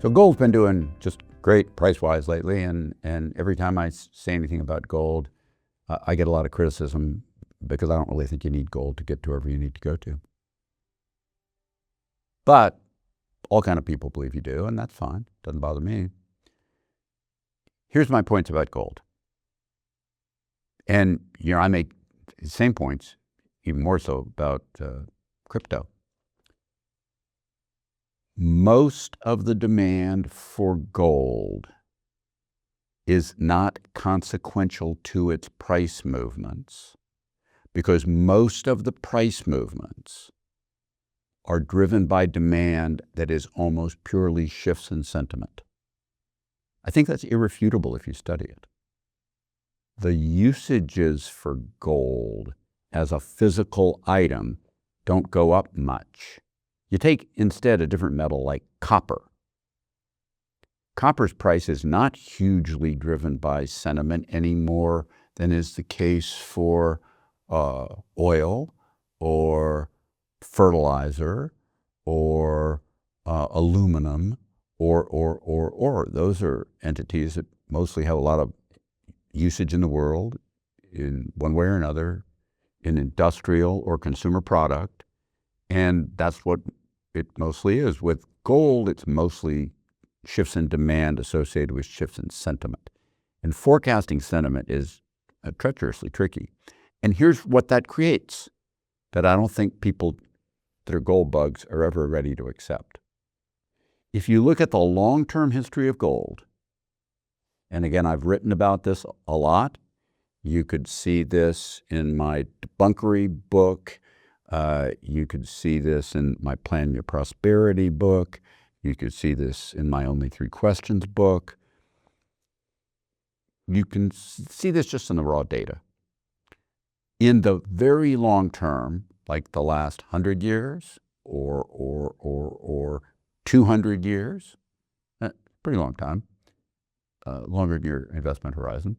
So gold's been doing just great price-wise lately, and every time I say anything about gold, I get a lot of criticism because I don't really think you need gold to get to wherever you need to go to. But all kind of people believe you do, and that's fine. Doesn't bother me. Here's my points about gold. And I make the same points, even more so about crypto. Most of the demand for gold is not consequential to its price movements, because most of the price movements are driven by demand that is almost purely shifts in sentiment. I think that's irrefutable if you study it. The usages for gold as a physical item don't go up much. You take instead a different metal like copper. Copper's price is not hugely driven by sentiment any more than is the case for oil or fertilizer or aluminum or. Those are entities that mostly have a lot of usage in the world in one way or another, in industrial or consumer product. And that's what it mostly is. With gold, it's mostly shifts in demand associated with shifts in sentiment. And forecasting sentiment is treacherously tricky. And here's what that creates that I don't think people that are gold bugs are ever ready to accept. If you look at the long-term history of gold, and again, I've written about this a lot. You could see this in my debunkery book. You could see this in my Plan Your Prosperity book. You could see this in my Only 3 Questions book. You can see this just in the raw data. In the very long term, like the last 100 years or 200 years, pretty long time, longer than your investment horizon,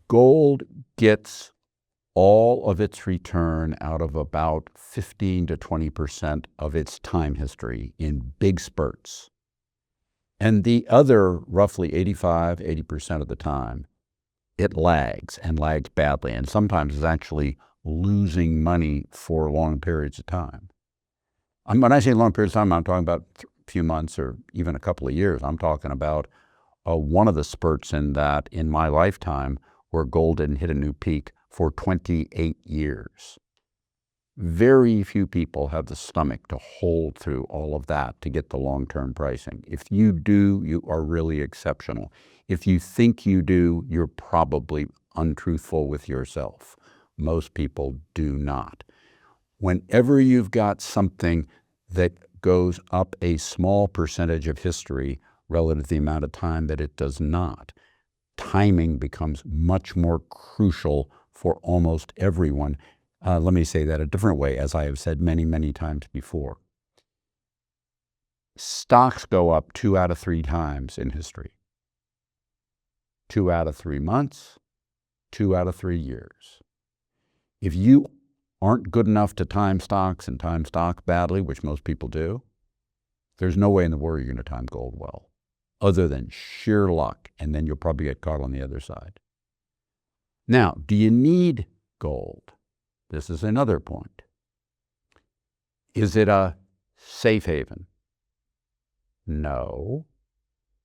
gold gets all of its return out of about 15 to 20% of its time history in big spurts. And the other roughly 80% of the time, it lags and lags badly, and sometimes is actually losing money for long periods of time. When I say long periods of time, I'm talking about a few months or even a couple of years. I'm talking about one of the spurts in that in my lifetime where gold didn't hit a new peak for 28 years. Very few people have the stomach to hold through all of that to get the long-term pricing. If you do, you are really exceptional. If you think you do, you're probably untruthful with yourself. Most people do not. Whenever you've got something that goes up a small percentage of history relative to the amount of time that it does not, timing becomes much more crucial for almost everyone. Let me say that a different way, as I have said many, many times before. Stocks go up 2 out of 3 times in history. 2 out of 3 months, 2 out of 3 years. If you aren't good enough to time stocks and time stocks badly, which most people do, there's no way in the world you're going to time gold well, other than sheer luck, and then you'll probably get caught on the other side. Now, do you need gold? This is another point. Is it a safe haven? No.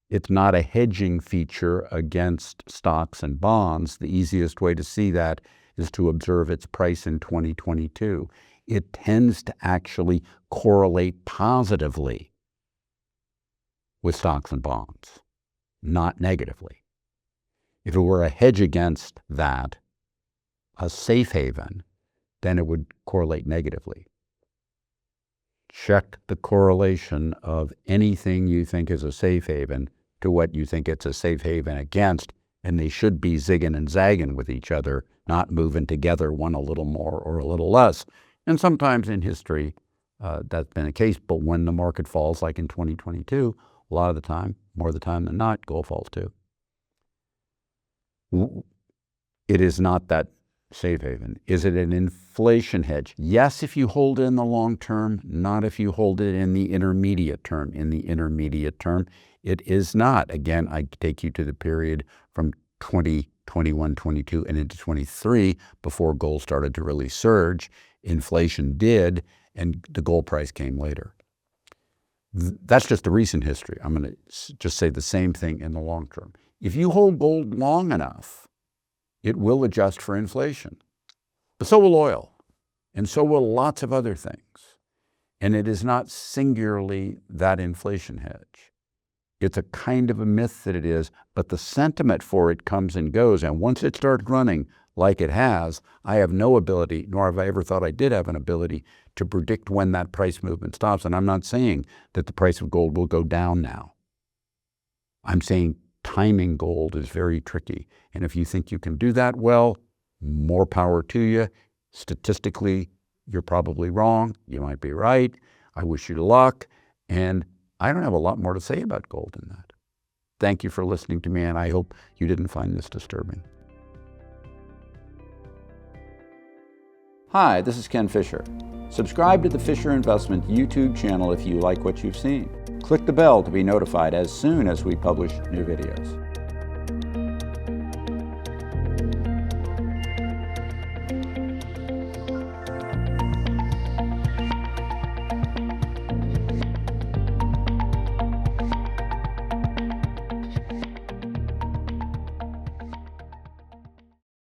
It's not a hedging feature against stocks and bonds. The easiest way to see that is to observe its price in 2022. It tends to actually correlate positively with stocks and bonds, not negatively. If it were a hedge against that, a safe haven, then it would correlate negatively. Check the correlation of anything you think is a safe haven to what you think it's a safe haven against, and they should be zigging and zagging with each other, not moving together, one a little more or a little less. And sometimes in history, that's been the case, but when the market falls, like in 2022, a lot of the time, more of the time than not, gold falls too. It is not that safe haven? Is it an inflation hedge? Yes, if you hold it in the long term, not if you hold it in the intermediate term. In the intermediate term, it is not. Again, I take you to the period from 2021, 22, and into 23 before gold started to really surge. Inflation did, and the gold price came later. That's just the recent history. I'm going to just say the same thing in the long term. If you hold gold long enough, it will adjust for inflation. But so will oil, and so will lots of other things. And it is not singularly that inflation hedge. It's a kind of a myth that it is, but the sentiment for it comes and goes. And once it starts running like it has, I have no ability, nor have I ever thought I did have an ability, to predict when that price movement stops. And I'm not saying that the price of gold will go down now. I'm saying timing gold is very tricky. And if you think you can do that well, more power to you. Statistically, you're probably wrong. You might be right. I wish you luck. And I don't have a lot more to say about gold than that. Thank you for listening to me, and I hope you didn't find this disturbing. Hi, this is Ken Fisher. Subscribe to the Fisher Investment YouTube channel if you like what you've seen. Click the bell to be notified as soon as we publish new videos.